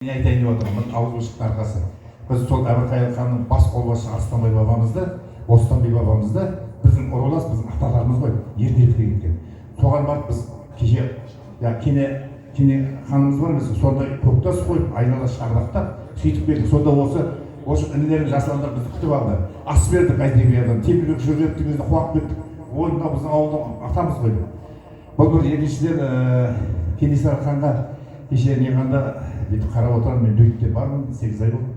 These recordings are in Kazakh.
Мен айтайын деп отырмын, ауызбіршіліктің арқасы. Біз сол Әбілқайыр ханның бас қолбасшы Арыстанбай бабамызды, Бостанбай бабамызды біздің ұрылас, біздің аталарымыз ғой, ертелікте кеткен. Соған барып біз кеше, кене ханымыз бар емес, сондай көктас қойып, айнала шарбақтап, сөйтіп келдік. Сонда осы інілерін жасыландар бізді күтіп алды. Ас бердік Айтегерден, темірбек жүргеніп өзіне қуанып кеттік. Ойында біздің ауылдың атамыз қойды. Бұл бір екіншіден Кенесары ханға кеше неғанда бүйтіп қарап отырамын, мен дөйтте бармын, 8 ай болды.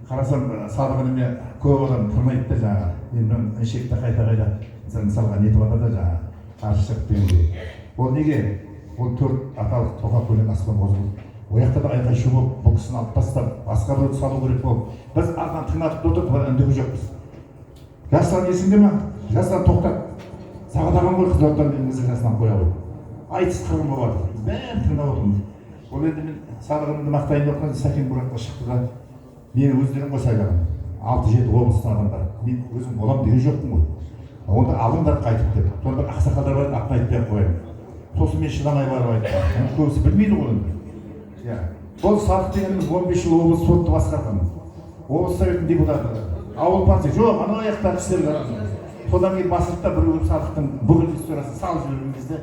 Қарасам, Садық ініме көп адам тырнайды да жаңағы. Мен ішекті қайта мысалға нетіп жатыр да жаңағы қаршық дегенде. Ол неге? Ол 4 аталық тоқа көлек аспан қозғалды. Ояқта да айқай шу болып, бұл кісіні алып тастап, басқа біреуді салу керек болып. Біз артынан тыңдатып отырып, үндеген жоқпыз. Жастан есіңде ме? Жастан тоқтат. Сағадаған ғой қызлардан еліңізді жасынан қоя ғой. Айтыс қырым болады. Бәрін тыңдап отырмыз. Ол енді мен Садығымды мақтайын деп отқан Сәкен Буратқа шықты да мені өздерін қой сайлаған. 6-7 облыстың адамдар. Мен өзім болам деген жоқпын ғой. Онда алыңдар қайтып деп. Сонда бір ақсақалдар бар, атын айтпай қояйын. Сосын мен шыдамай барып айттым. Көбісі білмейді ғой енді. Бұл Садық дегеніміз 15 жыл облыс сотты басқарған. Облыс советінің депутаты. Ауыл партия жоқ, ана аяқтағы кісілер қарасың. Содан кейін Масыртта бір өлім Садықтың бүкіл историyaсын салып жүрген кезде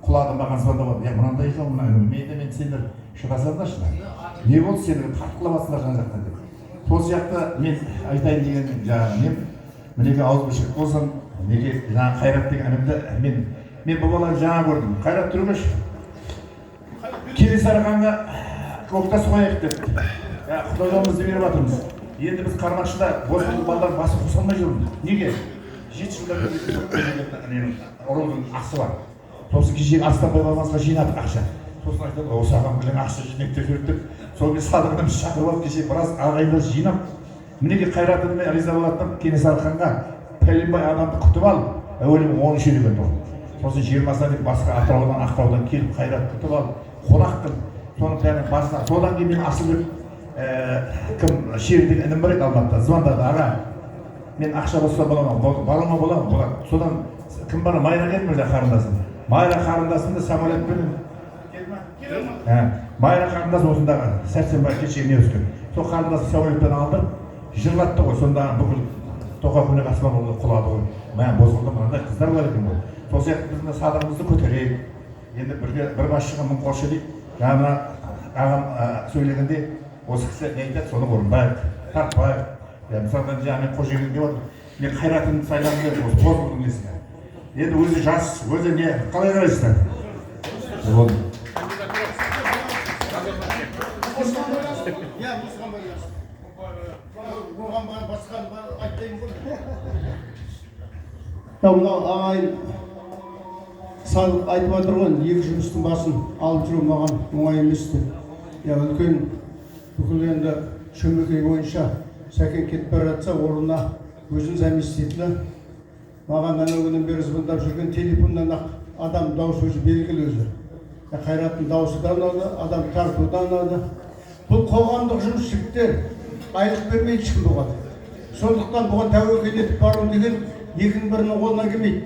құлады маған звондап, мынандай екен, мен сендер шыдасаңдаршы. Не болды сендер тартқылап жатсыңдар жан-жақтан деп. Сол сияқты мен айтайын деген жаңағы мен мінеге ауызбіршілік болсын, неге жаңағы Қайрат деген інімді мен бұл баланы жаңа көрдім. Қайрат Түргеш Кенесары ханға көктас қояйық деп. Құдайымызды беріп жатырмыз. Енді біз Қармақшыда бос балалар басы қосылмай жүрміз. Неге? 7 жылдан ұрудың ақысы бар. Сосын кешегі Арыстанбай бабамызға жинадық ақша. Сосын айтады, осы ағам білең ақша жинектеп жүрдік. Сол мен Садығымды шақырып алып кеше біраз ағайынды жинап, мінеге Қайратыммен риза болатын Кенесары ханға пәленбай адамды күтіп алып, әуелі 13 үйреген тұғын. Сосын 20-сына деп басқа Атыраудан, Ақтаудан келіп Қайрат күтіп алып, қонақтым. Соның бәрінің басына. Содан кейін мен Асылбек кім Шер деген інім бар еді Алматыда, звондады, аға. Мен ақша болса балама боламын. Содан кім бар, Майра келді ме қарындасым. Майра қарындасымды самолетпен Майра қарындас осындағы Сәрсенбай кешегіне өскен. Сол қарындасы самолетпен алдым, жырлатты ғой. Сонда бүкіл тоқа көлек аспан құлады ғой. Мән бозғылды мынандай қыздар бар екен ғой. Сол сияқты біздің Садығымызды көтерейік. Енді бір басшыға мың қошы дейді. Жаңа ағам сөйлегенде осы кісі не айтады, соны орындайық, тартпайық. Мысалға мен Қожегін деп отыр. Мен Қайратымды сайланып едім осы қозғылдың несіне. Енді өзі жас, өзі не, қалай қарайсыздар? Болды. Мынау ағайын Садық айтып отыр ғой, екі жұмыстың басын алып жүру маған оңай емес деп. Үлкен бүкіл енді Шөмекей бойынша Сәкен кетіп бара жатса, орнына өзін заместителі маған күннен бері звондап жүрген телефоннан адам дауысы өзі белгілі өзі. Қайраттың дауысы да ұнады, адам тартуы да ұнады. Бұл қоғамдық жұмыс жігіттер айлық бермейді ешкім бұған. Сондықтан бұған тәуекел етіп бару деген екінің бірінің қолынан келмейді.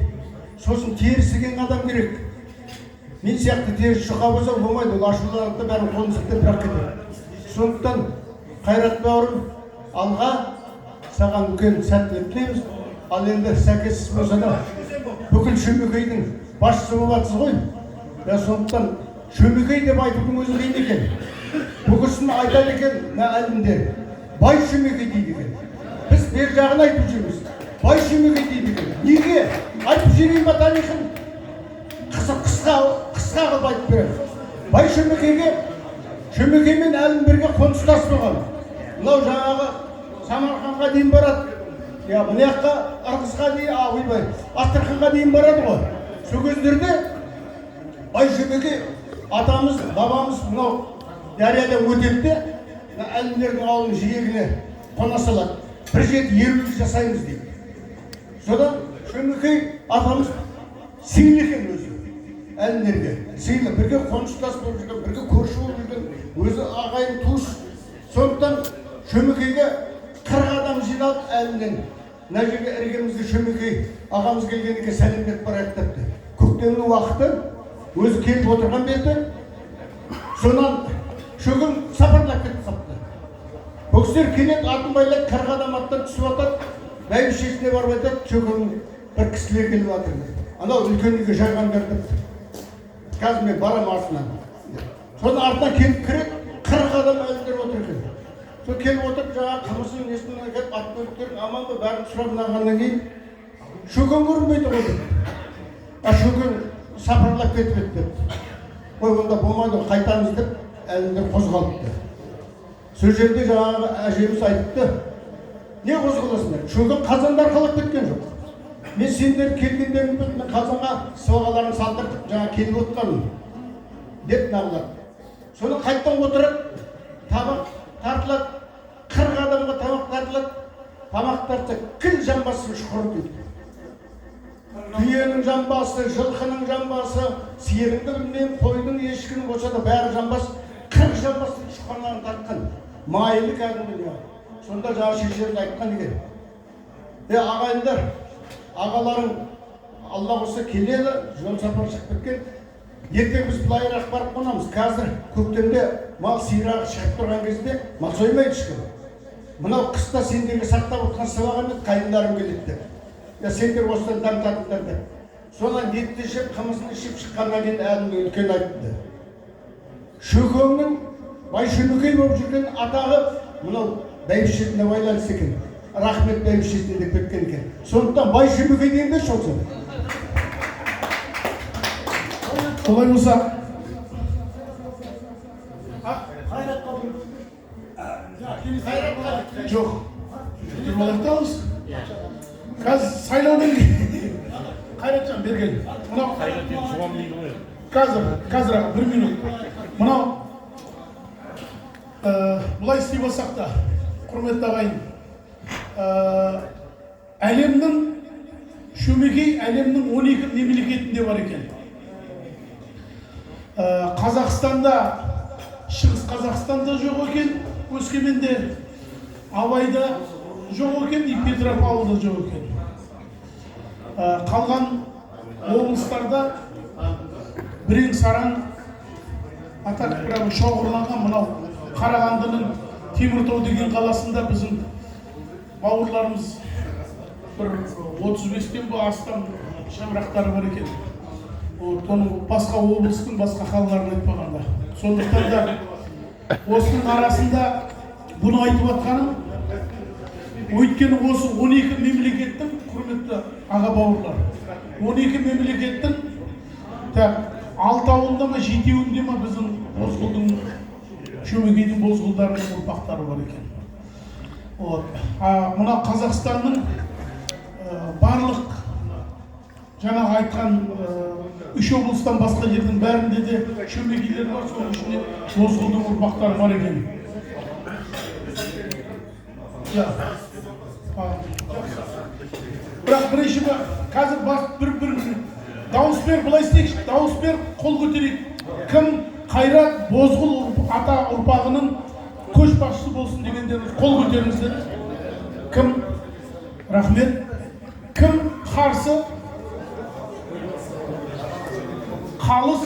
Сосын терісі келген адам керек. Мен сияқты теріс жұқа болса болмайды, ол ашуланады бәрін қолын сілтеп бірақ кетеді. Сондықтан Қайрат бауырым, алға саған үлкен сәттілік тілейміз. Ал енді сәкесіз болса да бүкіл Шөмекейдің басшысы боласыз ғой. Сондықтан Шөмекей деп айтудың өзі қиын екен. Бұл кісіні айтады екен әлімдер. Бай Шөмекей дейді екен. Біз бер жағын айтып жүрміз. Бай Шөмекей дейді екен. Неге? Айтып жүрейін ба тарихын? Қысқа қылып айтып береміз. Бай Шөмекеймен әлімдерге қоныстас болған. Мынау жаңағы Самарқанға дейін барады. Мына жаққа Ырғызға дейін, Астраханға дейін барады ғой. Сол кездерде Бай Шөмекей атамыз, бабамыз мынау дариядан өтеді де әлімдердің ауылының жиегіне қона салады. Бір жерде ерлік жасаймыз дейді. Содан Шөмекей атамыз сыйлы екен өзі әлімдерге. Сыйлы, бірге қоныстас болып жүрген, бірге көрші болып жүрген, өзі ағайын туыс. Сондықтан Шөмекейге 40 адам жиналып әлімнен. Мына жерге іргемізде Шөмекей ағамыз келгенге сәлемдеп барайық депті. Көктемнің уақыты өзі келіп отырған беті. Сонан шөгін сапарлап кетті. кісілер келеді, атын байлайды, 40 адам аттан түсіп жатады, бәйбішесіне барып айтады, шөкең бір кісілер келіп жатыр дейді. Анау үлкен үйге жайғандар депті. Қазір мен барам артынан. Соның артынан келіп кіреді, 40 адам әлдер отыр екен. Сол келіп отырып, жаңағы қымызын несін келіп, ат көліктерін аман ба бәрін сұрап алғаннан кейін шөкең көрінбейді ғой деп. Шөкең сапарлап кетіп еді деп. Ой, онда болмайды, қайтамыз деп әлдер қозғалыпты. Сол жерде жаңағы әжеміз айтыпты, не қозғаласыңдар? Шөкең қазанды арқалап кеткен жоқ. Мен сендер келгендерін біліп, мен қазанға сыбағаларын салдыртып, жаңа келіп отқаным деп нағылады. Соны қайттан отырып, табақ тартылады, 40 адамға тамақ тартылады, тамақ тартса кіл жамбасы шұқыр дейді. Түйенің жамбасы, жылқының жамбасы, сиырыңды білмеймін, қойдың, ешкінің болса да бәрі жамбас, 40 жамбасы шұқырынан тартқан. Майлы кәдімгі. Сонда жаңа шешеміз айтқан екен. Ағайындар, ағаларың алла болса келеді, жол сапар шығып кеткен. Ертең біз былайырақ барып қонамыз. Қазір көктемде мал сирағы шығып тұрған кезде мал соймайды ешкім. Мынау қыста сендерге сақтап отқан сыбағаны қайындарым келеді деп. Сендер осыдан дәм татыңдар деп. Содан етті ішіп, қымызын ішіп шыққаннан кейін әлі үлкен айтты. Шөкеңнің Байшөмекей болып жүрген атағы мынау бәйбішесіне байланысты екен. Рахмет бәйбішесіне деп кеткен екен. Сондықтан Байшөмекей дегенде шоқса. Солай болса, жоқ, тұрмалақтамыз. Қазір сайлаудан Қайратжан берген. Қазір 1 минут. Мынау бұлай істей болсақ та, құрметті ағайын, әлемнің Шөмекей әлемнің 12 мемлекетінде бар екен. Қазақстанда, Шығыс Қазақстанда жоқ екен, Өскеменде, Абайда жоқ екен, Петропавлда жоқ екен. Қалған облыстарда бірең-сараң атақ бірақ шоғырланған мынау Қарағандының Теміртау деген қаласында біздің бауырларымыз бір 35-тен астам шаңырақтары бар екен. Оның басқа облыстың басқа қалаларын айтпағанда. Сондықтан да осының арасында бұны айтып атқаным, өйткені осы 12 мемлекеттің, құрметті аға бауырлар, 12 мемлекеттің 6-ауында ма 7-еуінде ма біздің Бозғылдың, Шөмекейдің Бозғылдарының ұрпақтары бар екен. Мына Қазақстанның барлық жаңағы айтқан 3 облыстан басқа жердің бәрінде де Шөмекейлер бар, соның ішінде Бозғылдың ұрпақтары бар екен. Бірақ бірінші қазір бір дауыс бер, бұлай істейікші, дауыс бер, қол көтерейік. Кім Қайрат Бозғыл ата ұрпағының көшбасшысы болсын дегендеріңіз қол көтеріңіздер. Кім? Рахмет. Кім қарсы? Қалыс?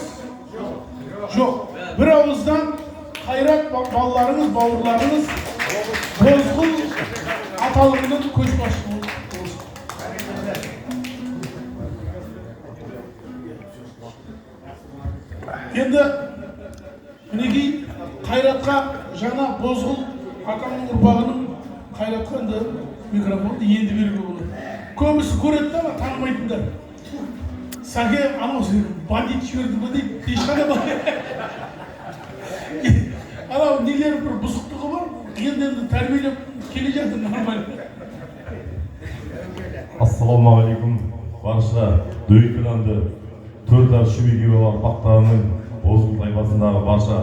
Жоқ. Бір ауыздан Қайрат балаларыңыз, бауырларыңыз Бозғыл аталығының көшбасшысы болсын. Енді мінекей Қайратқа жаңа Бозғыл атаның ұрпағының Қайратқа енді микрофонды енді беруге болады. Көбісі көреді да, танымайтындар. Сәке, анау бандит жіберді ме дейді, ешқандай бар. Анау нелер бір бұзықтығы бар, енді тәрбиелеп келе жатыр нормально. Ассалаумағалейкум. Барша дөйкіланды төртар Шөмекей ұрпақтарының Бозғыл тайпасындағы барша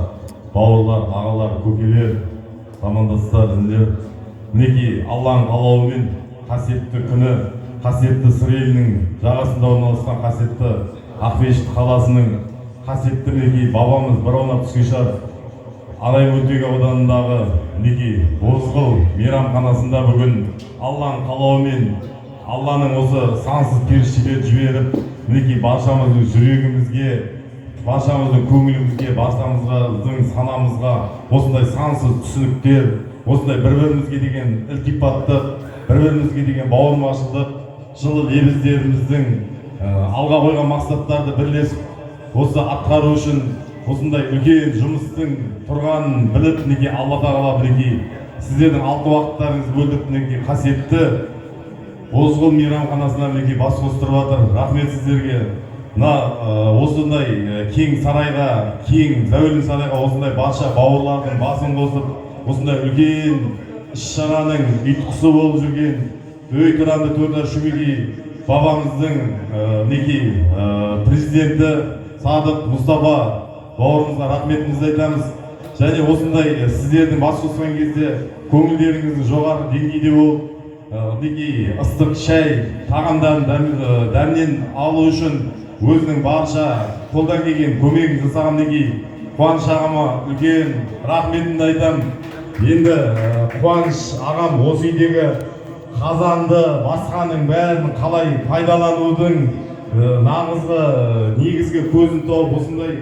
бауырлар, ағалар, көкелер, замандастар, інілер. Мінекей Алланың қалауымен қасиетті күні, қасиетті Сыр елінің жағасында орналасқан қасиетті Ақмешіт қаласының қасиетті мінекей бабамыз бір аунап түскен шығар Арай-Мөлтек ауданындағы мінекей Бозғыл мейрамханасында бүгін Алланың қалауымен Алланың осы сансыз періштелерді жіберіп мінекей баршамыздың жүрегімізге, баршамыздың көңілімізге, баршамыздың санамызға осындай сансыз түсініктер, осындай бір-бірімізге деген ілтипаттық, бір-бірімізге деген бауырмашылдық, жылы лебіздеріміздің алға қойған мақсаттарды бірлесіп осы атқару үшін осындай үлкен жұмыстың тұрғанын біліп, мінекей Алла тағала мінекей сіздердің алты уақыттарыңызды бөліп мінекей қасиетті Бозғыл мейрамханасына мінекей бас қостырып жатыр. Рахмет сіздерге. Мына осындай кең сарайға, кең зәулім сарайға осындай барша бауырлардың басын қосып, осындай үлкен іс-шараның ұйытқысы болып жүрген Дөй Тұранды Төрташ Шөмекей бабамыздың мінекей президенті Садық Мұстафа бауырымызға рахметімізді айтамыз. Және осындай сіздердің бас қосқан кезде көңілдеріңіздің жоғары деңгейде болып, мінекей ыстық шай, тағамдарын дәмнен алу үшін өзінің барша қолдан келген көмегін жасаған мінекей Қуаныш ағама үлкен рахметімді айтамын. Енді Қуаныш ағам осы үйдегі қазанды, басқаның бәрін қалай пайдаланудың нағызғы негізгі көзін тауып осындай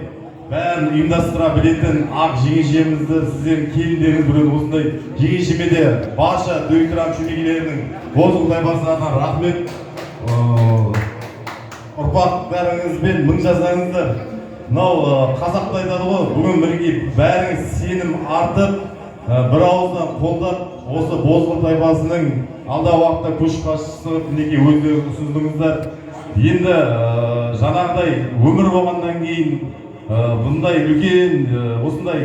бәрін ұйымдастыра білетін ақ жеңешемізді, сіздердің келіндеріңіз біреу осындай жеңешеме де барша Дөй Тұран шөмекейлерінің Бозғыл тайпасына рахмет. Ұрпақтарыңызбен мың жасаңыздар. Мынау қазақта айтады ғой, бүгін бірге бәріңіз сенім артып, бір ауыздан қолдап, осы Бозғыл тайпасының алдағы уақытта көшбасшысы мінекей өздеріңіз ұсындыңыздар. Енді жаңағыдай өмір болғаннан кейін бұндай үлкен осындай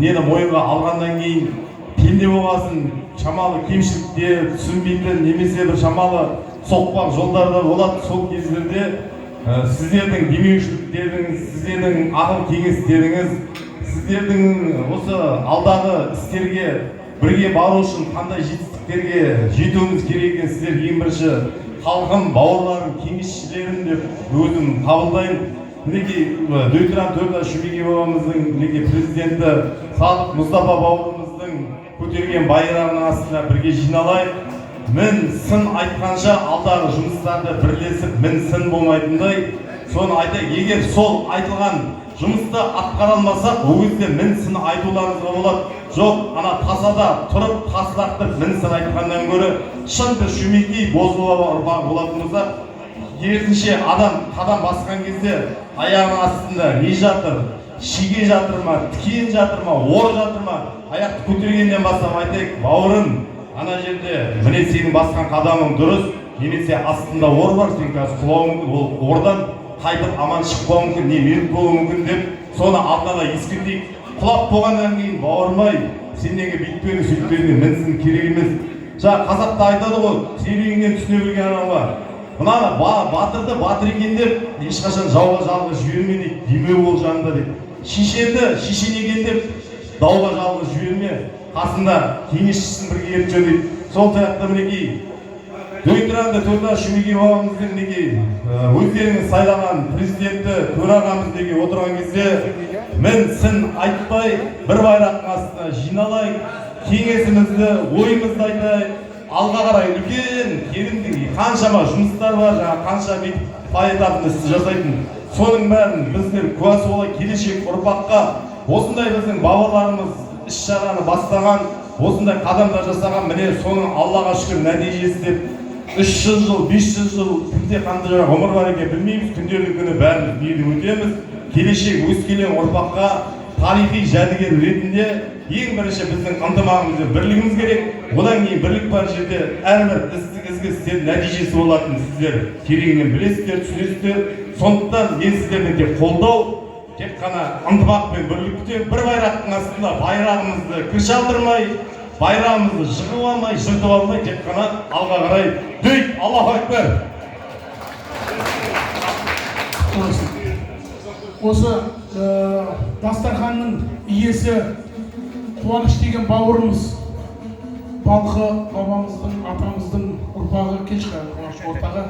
нені мойынға алғаннан кейін пенде болғасын шамалы кемшіліктер түсінбейтін немесе бір шамалы соқпақ жолдарда болады. Сол кездерде сіздердің демеушіліктеріңіз, сіздердің ақыл кеңестеріңіз, сіздердің осы алдағы істерге бірге бару үшін қандай жетістіктерге жетуіміз керек екенін сіздер ең бірінші халқым, бауырларым, кеңесшілерім деп өзім қабылдаймын. Мінекей Дөй Тұран Төрташ Шөмекей бабамыздың мінекей президенті Садық Мұстафа бауырымыздың көтерген байрағының астына бірге жиналайық. Мін сын айтқанша алдағы жұмыстарды бірлесіп мін сын болмайтындай соны айтайық. Егер сол айтылған жұмысты атқара алмасақ, ол кезде мін сын айтуларыңызға болады. Жоқ, ана тасада тұрып тас мін сын айтқаннан гөрі шын бір Шөмекей Бозғыл ұрпағы болатын болса, керісінше адам қадам басқан кезде аяғының астында не жатыр, шеге жатыр ма, тікен жатыр ма, ор жатыр ма, аяқты көтергеннен бастап айтайық, бауырым, ана жерде міне сенің басқан қадамың дұрыс, немесе астында ор бар, сен қазір құлауың мүмкін, ол ордан қайтып аман шықпауы мүмкін, не мерт болуы мүмкін деп, соны алдына да ескертейік. Құлап болғаннан кейін бауырмай, сен неге бүйтпедің, сөйтпедің, мінсің керек емес. Жаңа қазақта айтады ғой, серігінен түсіне білген адам бар. Мынаны батырды батыр екен деп, ешқашан жауға жалғыз жіберме дейді, демеу бол жанында дейді. Шешенді шешен екен деп, дауға жалғыз жіберме, қасында кеңесшісін бірге ертіп жүр дейді. Сол сияқты мінекей Дөй Тұранды Төрташ Шөмекей бабамыздың мінекей өздеріңіз сайлаған президенті төрағамыз деген отырған кезде мін сын айтпай бір байрақтың астына жиналайық, кеңесімізді, ойымызды айтайық. Алға қарай үлкен керімдей қаншама жұмыстар бар, қанша поэтапты істі жасайтын. Соның бәрін біздер куәсі бола келешек ұрпаққа осындай біздің бабаларымыз іс-шараны бастаған, осындай қадамдар жасаған, міне соның Аллаға шүкір нәтижесі деп 300 жыл, 500 жыл, кімде қандай ғұмыр бар екен білмейміз, күндердің күні бәріміз дүниеден өтеміз. Келешек өскелең ұрпаққа тарихи жәдігер ретінде ең бірінші біздің ынтымағымыз, бірлігіміз керек. Одан кейін бірлік бар жерде әрбір ізгі істердің нәтижесі болатынын сіздер тереңінен білесіздер, түсінесіздер. Сондықтан мен сіздермен тек қолдау, тек қана ынтымақ пен бірлік күтемін. Бір байрақтың астында байрағымызды кір шалдырмай, байрағымызды жығып алмай, жыртып алмай, тек қана алға қарай дөй, Аллаху акбар. Осы дастарханның иесі Қуаныш деген бауырымыз, Балқы бабамыздың, атамыздың ұрпағы келші ортаға.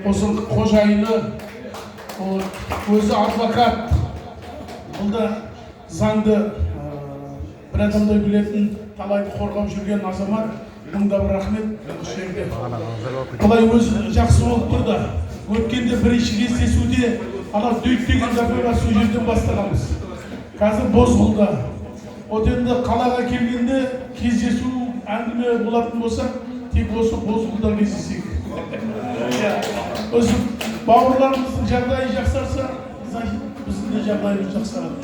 Осы қожайыны, өзі адвокат, бұл да заңды бір адамдай білетін, талайды қорғап жүрген азамат. Мұнда бір рахмет осы жерде. Бұлай өзі жақсы болып тұрды. Өткенде бірінші кездесуде ана дөйт деген жағдайға сол жерден бастағанбыз. Қазір Бозғылда. Отенде қалаға келгенде кездесу әңгіме болатын болса тек осы Бозғылда кездесейік. Осы бауырларымыздың жағдайы жақсарса, значит біздің де жағдайымыз жақсарады.